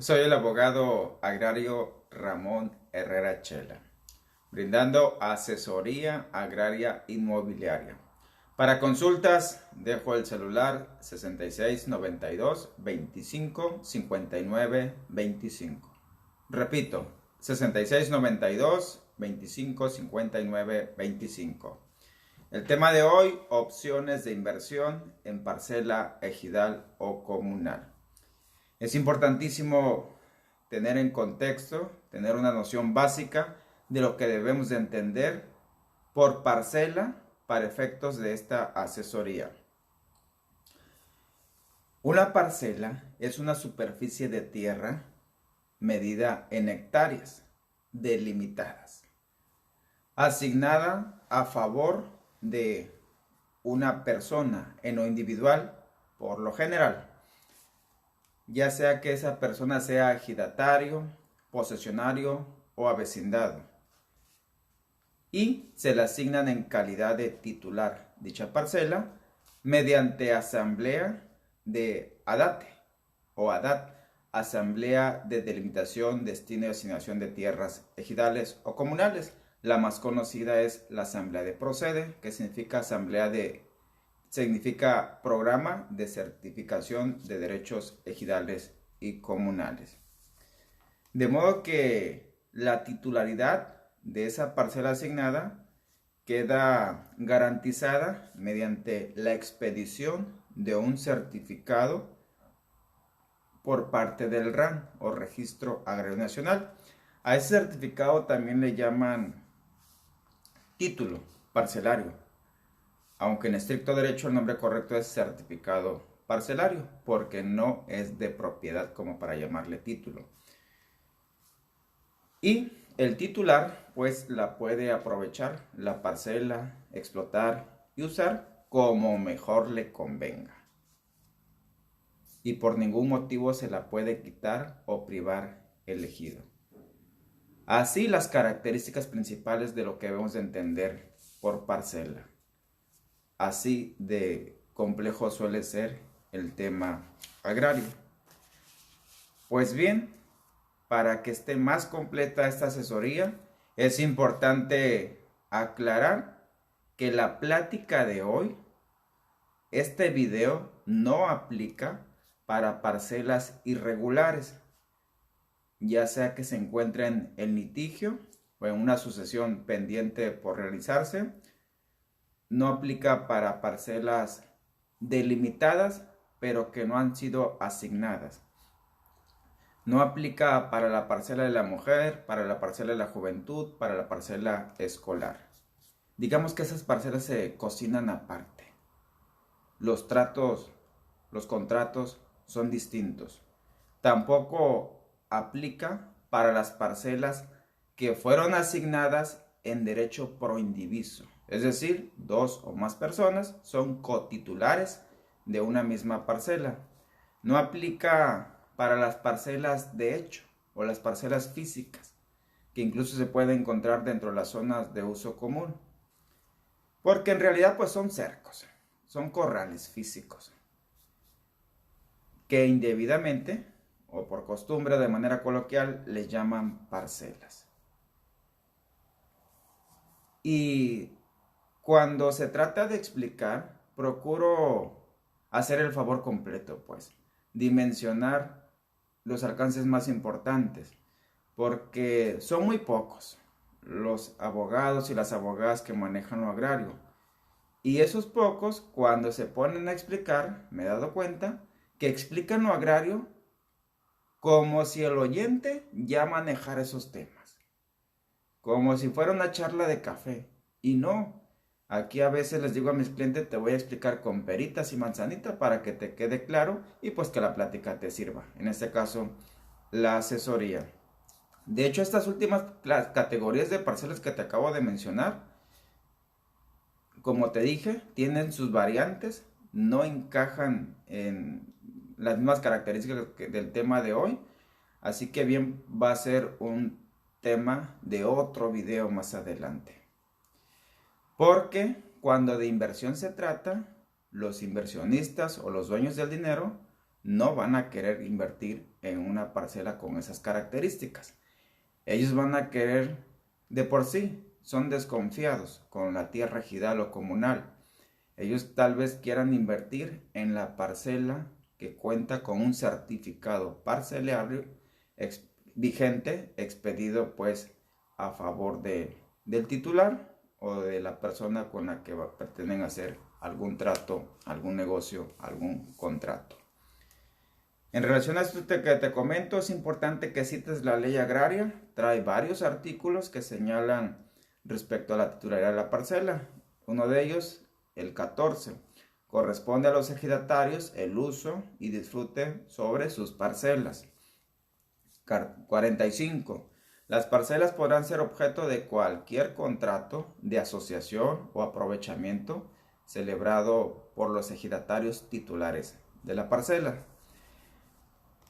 Soy el abogado agrario Ramón Herrera Chela, brindando asesoría agraria inmobiliaria. Para consultas, dejo el celular 6692-2559-25. Repito, 6692-2559-25. El tema de hoy, opciones de inversión en parcela ejidal o comunal. Es importantísimo tener en contexto, tener una noción básica de lo que debemos de entender por parcela para efectos de esta asesoría. Una parcela es una superficie de tierra medida en hectáreas delimitadas, asignada a favor de una persona en lo individual, por lo general, ya sea que esa persona sea ejidatario, posesionario o avecindado, y se le asignan en calidad de titular dicha parcela mediante asamblea de ADATE o ADAT, Asamblea de Delimitación, Destino y Asignación de Tierras Ejidales o Comunales. La más conocida es la Asamblea de Procede, que significa Programa de Certificación de Derechos Ejidales y Comunales. De modo que la titularidad de esa parcela asignada queda garantizada mediante la expedición de un certificado por parte del RAN o Registro Agrario Nacional. A ese certificado también le llaman título parcelario, aunque en estricto derecho el nombre correcto es certificado parcelario, porque no es de propiedad como para llamarle título. Y el titular pues la puede aprovechar la parcela, explotar y usar como mejor le convenga. Y por ningún motivo se la puede quitar o privar el ejido. Así las características principales de lo que debemos de entender por parcela. Así de complejo suele ser el tema agrario. Pues bien, para que esté más completa esta asesoría, es importante aclarar que la plática de hoy, este video, no aplica para parcelas irregulares, ya sea que se encuentren en litigio o en una sucesión pendiente por realizarse. No aplica para parcelas delimitadas, pero que no han sido asignadas. No aplica para la parcela de la mujer, para la parcela de la juventud, para la parcela escolar. Digamos que esas parcelas se cocinan aparte. Los tratos, los contratos son distintos. Tampoco aplica para las parcelas que fueron asignadas en derecho proindiviso. Es decir, dos o más personas son cotitulares de una misma parcela. No aplica para las parcelas de hecho o las parcelas físicas, que incluso se pueden encontrar dentro de las zonas de uso común. Porque en realidad pues son cercos, son corrales físicos, que indebidamente o por costumbre de manera coloquial les llaman parcelas. Y cuando se trata de explicar, procuro hacer el favor completo, pues, dimensionar los alcances más importantes, porque son muy pocos los abogados y las abogadas que manejan lo agrario. Y esos pocos, cuando se ponen a explicar, me he dado cuenta que explican lo agrario como si el oyente ya manejara esos temas, como si fuera una charla de café. Y no, aquí a veces les digo a mis clientes, te voy a explicar con peritas y manzanita para que te quede claro y pues que la plática te sirva. En este caso, la asesoría. De hecho, estas últimas categorías de parcelas que te acabo de mencionar, como te dije, tienen sus variantes, no encajan en las mismas características del tema de hoy, así que bien va a ser un tema de otro video más adelante. Porque cuando de inversión se trata, los inversionistas o los dueños del dinero no van a querer invertir en una parcela con esas características. Ellos van a querer, de por sí, son desconfiados con la tierra ejidal o comunal. Ellos tal vez quieran invertir en la parcela que cuenta con un certificado parcelario vigente, expedido pues a favor del titular o de la persona con la que pretenden hacer algún trato, algún negocio, algún contrato. En relación a esto que te comento, es importante que cites la ley agraria. Trae varios artículos que señalan respecto a la titularidad de la parcela. Uno de ellos, el 14, corresponde a los ejidatarios el uso y disfrute sobre sus parcelas. 45. Las parcelas podrán ser objeto de cualquier contrato de asociación o aprovechamiento celebrado por los ejidatarios titulares de la parcela.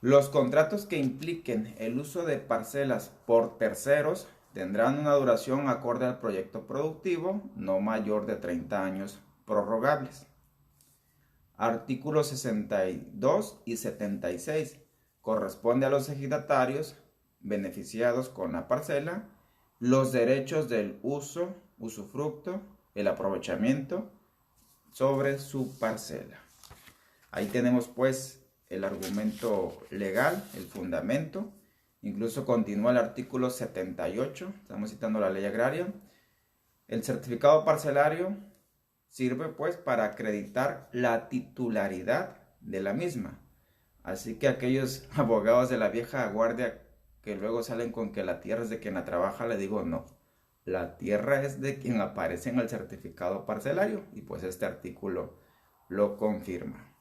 Los contratos que impliquen el uso de parcelas por terceros tendrán una duración acorde al proyecto productivo, no mayor de 30 años prorrogables. Artículos 62 y 76. Corresponde a los ejidatarios beneficiados con la parcela los derechos del uso, usufructo, el aprovechamiento sobre su parcela. Ahí tenemos pues el argumento legal, el fundamento. Incluso continúa el artículo 78, estamos citando la ley agraria. El certificado parcelario sirve pues para acreditar la titularidad de la misma. Así que aquellos abogados de la vieja guardia que luego salen con que la tierra es de quien la trabaja, le digo no. La tierra es de quien aparece en el certificado parcelario y pues este artículo lo confirma.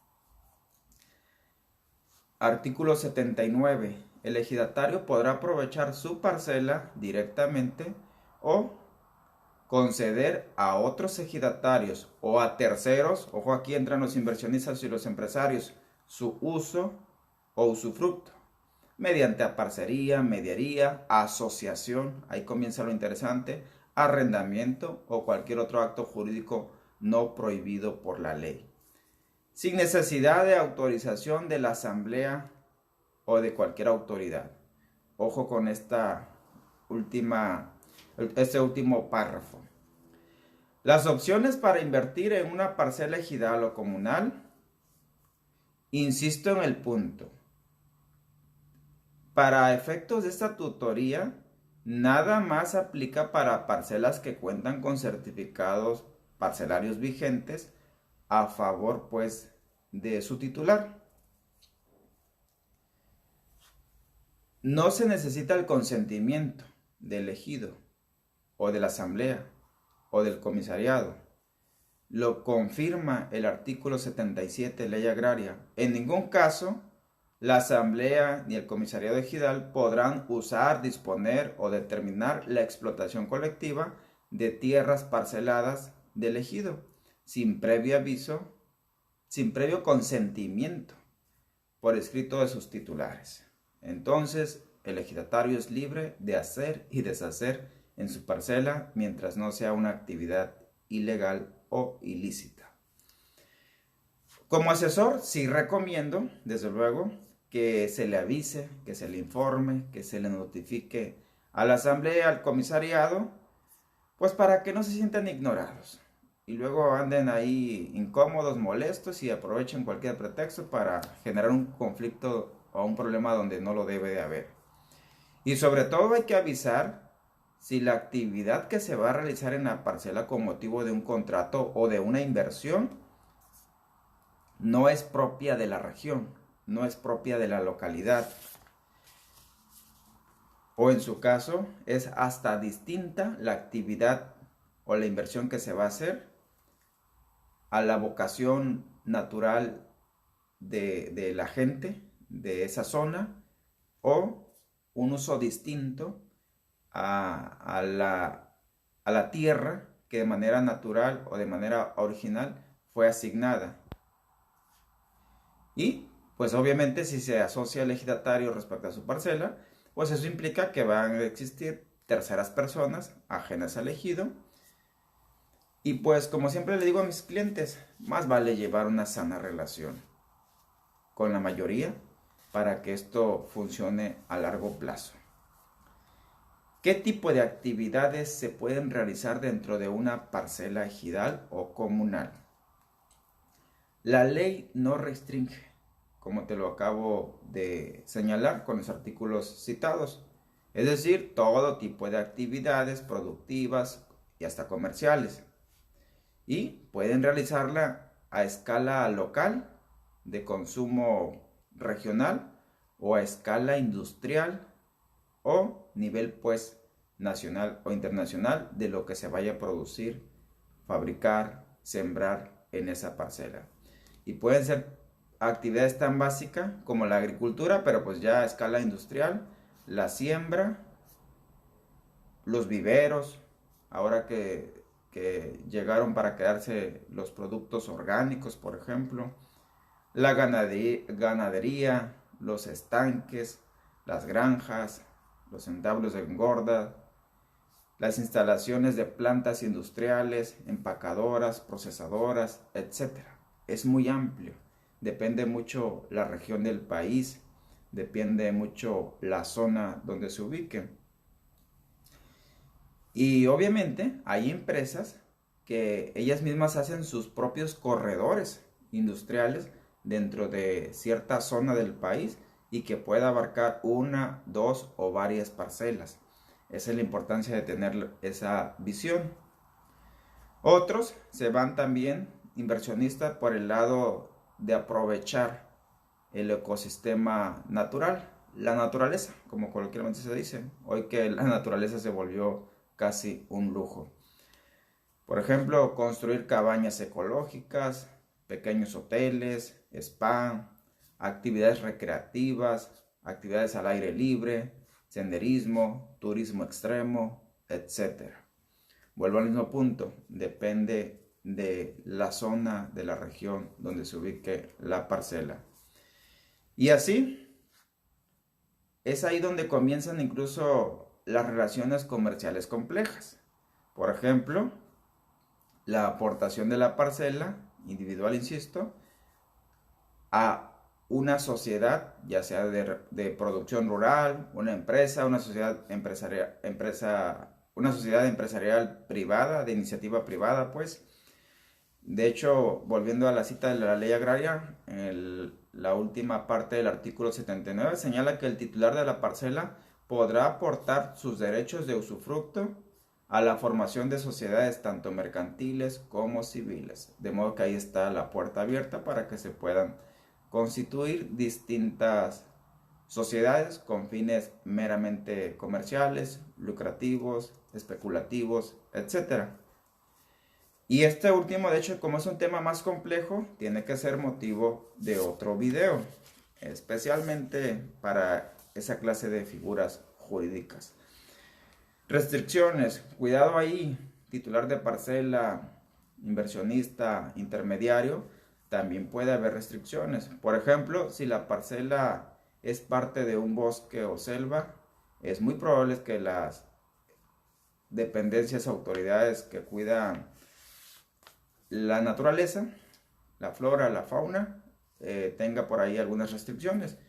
Artículo 79. El ejidatario podrá aprovechar su parcela directamente o conceder a otros ejidatarios o a terceros, ojo, aquí entran los inversionistas y los empresarios, su uso o usufructo, mediante aparcería, mediaría, asociación, ahí comienza lo interesante, arrendamiento o cualquier otro acto jurídico no prohibido por la ley, sin necesidad de autorización de la asamblea o de cualquier autoridad. Ojo con este último párrafo. Las opciones para invertir en una parcela ejidal o comunal, insisto en el punto, para efectos de esta tutoría, nada más aplica para parcelas que cuentan con certificados parcelarios vigentes a favor pues de su titular. No se necesita el consentimiento del ejido o de la asamblea o del comisariado. Lo confirma el artículo 77, ley agraria. En ningún caso la asamblea ni el comisariado ejidal podrán usar, disponer o determinar la explotación colectiva de tierras parceladas del ejido sin previo aviso, sin previo consentimiento por escrito de sus titulares. Entonces, el ejidatario es libre de hacer y deshacer en su parcela mientras no sea una actividad ilegal o ilícita. Como asesor, sí recomiendo, desde luego, que se le avise, que se le informe, que se le notifique a la asamblea, al comisariado, pues para que no se sientan ignorados y luego anden ahí incómodos, molestos y aprovechen cualquier pretexto para generar un conflicto o un problema donde no lo debe de haber. Y sobre todo hay que avisar si la actividad que se va a realizar en la parcela con motivo de un contrato o de una inversión no es propia de la región, no es propia de la localidad, o en su caso es hasta distinta la actividad o la inversión que se va a hacer a la vocación natural de la gente de esa zona, o un uso distinto a la tierra que de manera natural o de manera original fue asignada. Y pues obviamente si se asocia al ejidatario respecto a su parcela, pues eso implica que van a existir terceras personas ajenas al ejido. Y pues como siempre le digo a mis clientes, más vale llevar una sana relación. con la mayoría para que esto funcione a largo plazo. ¿Qué tipo de actividades se pueden realizar dentro de una parcela ejidal o comunal? La ley no restringe, como te lo acabo de señalar con los artículos citados, es decir, todo tipo de actividades productivas y hasta comerciales, y pueden realizarla a escala local, de consumo regional, o a escala industrial o nivel pues nacional o internacional de lo que se vaya a producir, fabricar, sembrar en esa parcela. Y pueden ser actividades tan básicas como la agricultura, pero pues ya a escala industrial, la siembra, los viveros, ahora que llegaron para quedarse los productos orgánicos, por ejemplo, la ganadería, los estanques, las granjas, los entablos de engorda, las instalaciones de plantas industriales, empacadoras, procesadoras, etc. Es muy amplio, depende mucho la región del país, depende mucho la zona donde se ubique. Y obviamente hay empresas que ellas mismas hacen sus propios corredores industriales dentro de cierta zona del país y que pueda abarcar una, dos o varias parcelas. Esa es la importancia de tener esa visión. Otros se van también, inversionistas, por el lado de aprovechar el ecosistema natural, la naturaleza, como coloquialmente se dice, hoy que la naturaleza se volvió casi un lujo. Por ejemplo, construir cabañas ecológicas, pequeños hoteles, spa, actividades recreativas, actividades al aire libre, senderismo, turismo extremo, etc. Vuelvo al mismo punto, depende de la zona, de la región donde se ubique la parcela. Y así, es ahí donde comienzan incluso las relaciones comerciales complejas. Por ejemplo, la aportación de la parcela, individual insisto, a una sociedad, ya sea de producción rural, una empresa, una sociedad empresarial privada, de iniciativa privada, pues. De hecho, volviendo a la cita de la ley agraria, la última parte del artículo 79 señala que el titular de la parcela podrá aportar sus derechos de usufructo a la formación de sociedades tanto mercantiles como civiles. De modo que ahí está la puerta abierta para que se puedan constituir distintas sociedades con fines meramente comerciales, lucrativos, especulativos, etc. Y este último, de hecho, como es un tema más complejo, tiene que ser motivo de otro video, especialmente para esa clase de figuras jurídicas. Restricciones, cuidado ahí, titular de parcela, inversionista, intermediario, también puede haber restricciones. Por ejemplo, si la parcela es parte de un bosque o selva, es muy probable que las dependencias, autoridades que cuidan la naturaleza, la flora, la fauna, tenga por ahí algunas restricciones.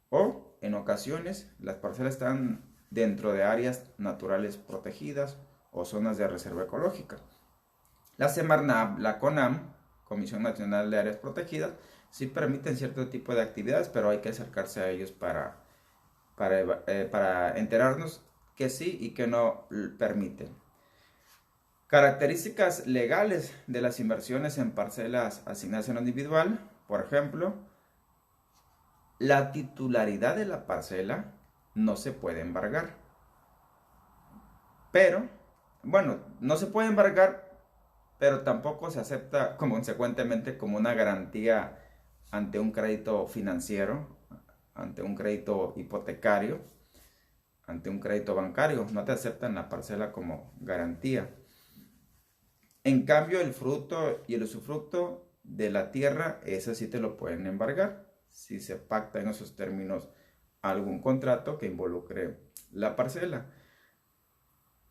O en ocasiones las parcelas están dentro de áreas naturales protegidas o zonas de reserva ecológica. La Semarnat, la CONAM, Comisión Nacional de Áreas Protegidas, sí permiten cierto tipo de actividades, pero hay que acercarse a ellos para enterarnos que sí y que no permiten. Características legales de las inversiones en parcelas asignadas en lo individual, por ejemplo, la titularidad de la parcela no se puede embargar. Pero, bueno, no se puede embargar, pero tampoco se acepta consecuentemente como una garantía ante un crédito financiero, ante un crédito hipotecario, ante un crédito bancario. No te aceptan la parcela como garantía. En cambio, el fruto y el usufructo de la tierra, eso sí te lo pueden embargar, si se pacta en esos términos algún contrato que involucre la parcela.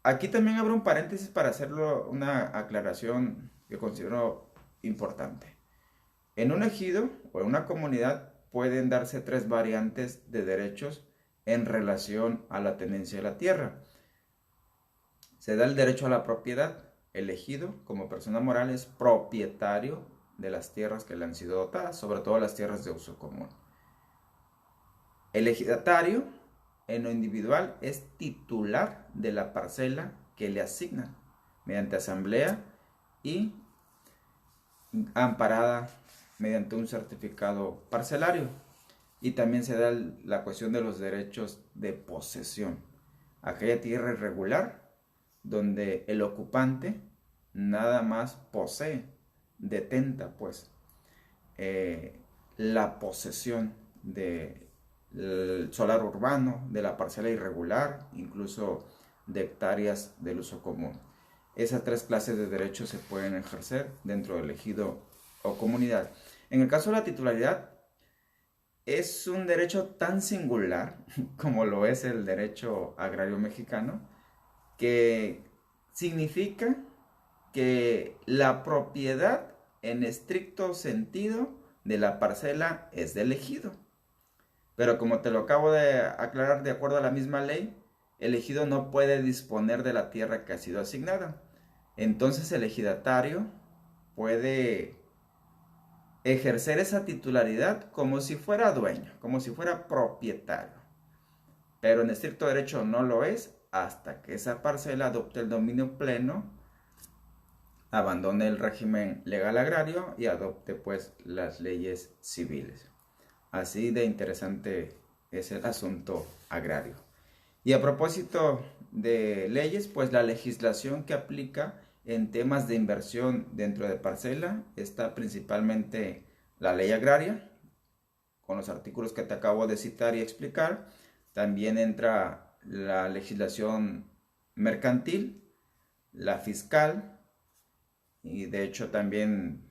Aquí también abro un paréntesis para hacerlo una aclaración que considero importante. En un ejido o en una comunidad pueden darse tres variantes de derechos en relación a la tenencia de la tierra. Se da el derecho a la propiedad. El ejido, como persona moral, es propietario de las tierras que le han sido dotadas, sobre todo las tierras de uso común. El ejidatario, en lo individual, es titular de la parcela que le asignan mediante asamblea y amparada mediante un certificado parcelario. Y también se da la cuestión de los derechos de posesión. Aquella tierra irregular donde el ocupante nada más posee, detenta pues la posesión del solar urbano, de la parcela irregular, incluso de hectáreas del uso común. Esas tres clases de derechos se pueden ejercer dentro del ejido o comunidad. En el caso de la titularidad, es un derecho tan singular como lo es el derecho agrario mexicano, que significa que la propiedad en estricto sentido de la parcela es del ejido. Pero como te lo acabo de aclarar, de acuerdo a la misma ley, el ejido no puede disponer de la tierra que ha sido asignada. Entonces el ejidatario puede ejercer esa titularidad como si fuera dueño, como si fuera propietario. Pero en estricto derecho no lo es hasta que esa parcela adopte el dominio pleno, abandone el régimen legal agrario y adopte pues las leyes civiles. Así de interesante es el asunto agrario. Y a propósito de leyes, pues la legislación que aplica en temas de inversión dentro de parcela está principalmente la ley agraria, con los artículos que te acabo de citar y explicar. También entra la legislación mercantil, la fiscal y de hecho también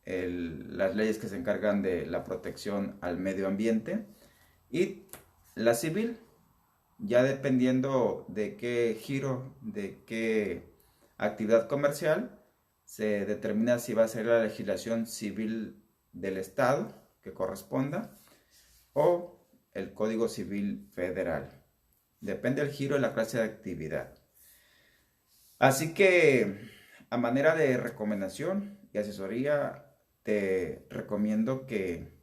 las leyes que se encargan de la protección al medio ambiente y la civil, ya dependiendo de qué giro, de qué actividad comercial, se determina si va a ser la legislación civil del estado que corresponda o el Código Civil Federal. Depende del giro y la clase de actividad. Así que, a manera de recomendación y asesoría, te recomiendo que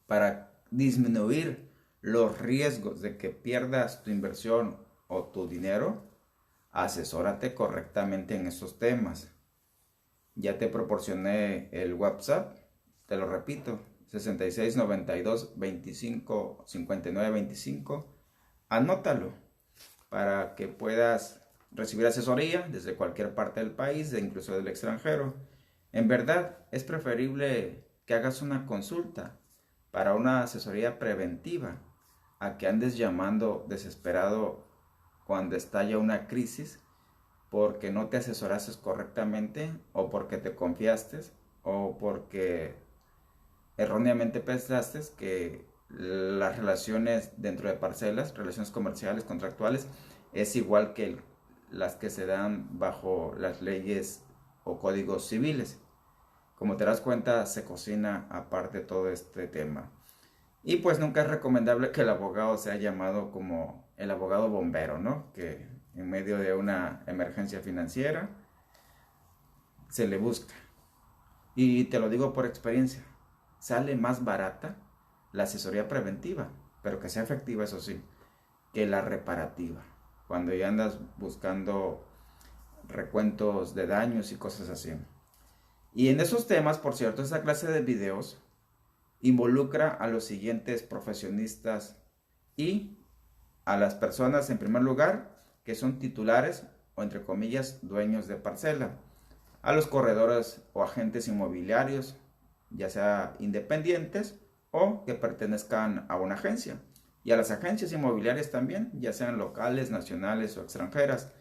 para disminuir los riesgos de que pierdas tu inversión o tu dinero, asesórate correctamente en esos temas. Ya te proporcioné el WhatsApp, te lo repito, 66 92 25 59 25. Anótalo para que puedas recibir asesoría desde cualquier parte del país e incluso del extranjero. En verdad, es preferible que hagas una consulta para una asesoría preventiva a que andes llamando desesperado cuando estalla una crisis porque no te asesoraste correctamente o porque te confiaste o porque erróneamente pensaste que las relaciones dentro de parcelas, relaciones comerciales, contractuales, es igual que las que se dan bajo las leyes o códigos civiles. Como te das cuenta, se cocina aparte todo este tema. Y pues nunca es recomendable que el abogado sea llamado como el abogado bombero, ¿no? Que en medio de una emergencia financiera se le busca. Y te lo digo por experiencia, sale más barata la asesoría preventiva, pero que sea efectiva, eso sí, que la reparativa. Cuando ya andas buscando recuentos de daños y cosas así. Y en esos temas, por cierto, esta clase de videos involucra a los siguientes profesionistas y a las personas, en primer lugar, que son titulares o entre comillas dueños de parcela, a los corredores o agentes inmobiliarios, ya sea independientes o que pertenezcan a una agencia, y a las agencias inmobiliarias también, ya sean locales, nacionales o extranjeras,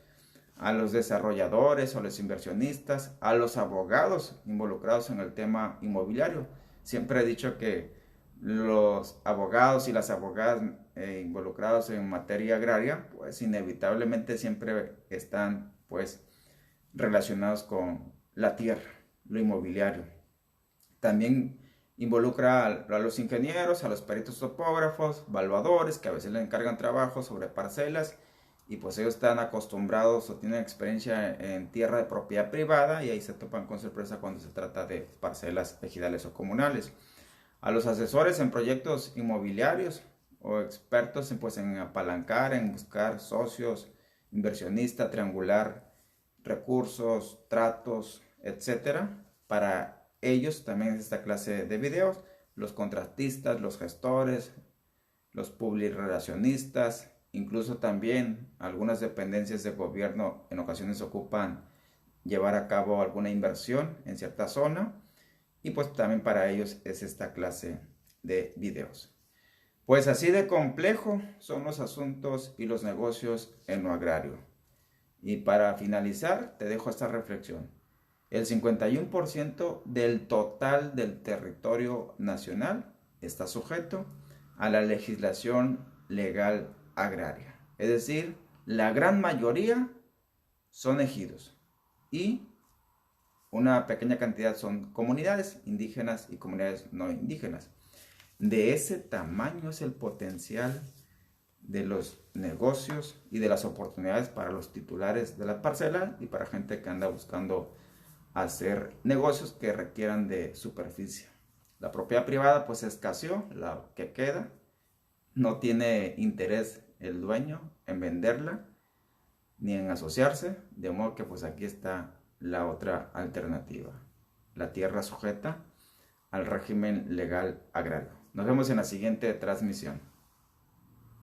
a los desarrolladores o los inversionistas, a los abogados involucrados en el tema inmobiliario. Siempre he dicho que los abogados y las abogadas involucrados en materia agraria, pues inevitablemente siempre están pues relacionados con la tierra, lo inmobiliario. También involucra a los ingenieros, a los peritos topógrafos, evaluadores, que a veces le encargan trabajo sobre parcelas y pues ellos están acostumbrados o tienen experiencia en tierra de propiedad privada y ahí se topan con sorpresa cuando se trata de parcelas ejidales o comunales. A los asesores en proyectos inmobiliarios o expertos en apalancar, en buscar socios, inversionista, triangular, recursos, tratos, etcétera. Para ellos también es esta clase de videos. Los contratistas, los gestores, los publirelacionistas, incluso también algunas dependencias de gobierno en ocasiones ocupan llevar a cabo alguna inversión en cierta zona y pues también para ellos es esta clase de videos. Pues así de complejo son los asuntos y los negocios en lo agrario. Y para finalizar te dejo esta reflexión. El 51% del total del territorio nacional está sujeto a la legislación legal agraria. Es decir, la gran mayoría son ejidos y una pequeña cantidad son comunidades indígenas y comunidades no indígenas. De ese tamaño es el potencial de los negocios y de las oportunidades para los titulares de la parcela y para gente que anda buscando hacer negocios que requieran de superficie. La propiedad privada pues escaseó, la que queda, no tiene interés el dueño en venderla ni en asociarse, de modo que pues aquí está la otra alternativa, la tierra sujeta al régimen legal agrario. Nos vemos en la siguiente transmisión.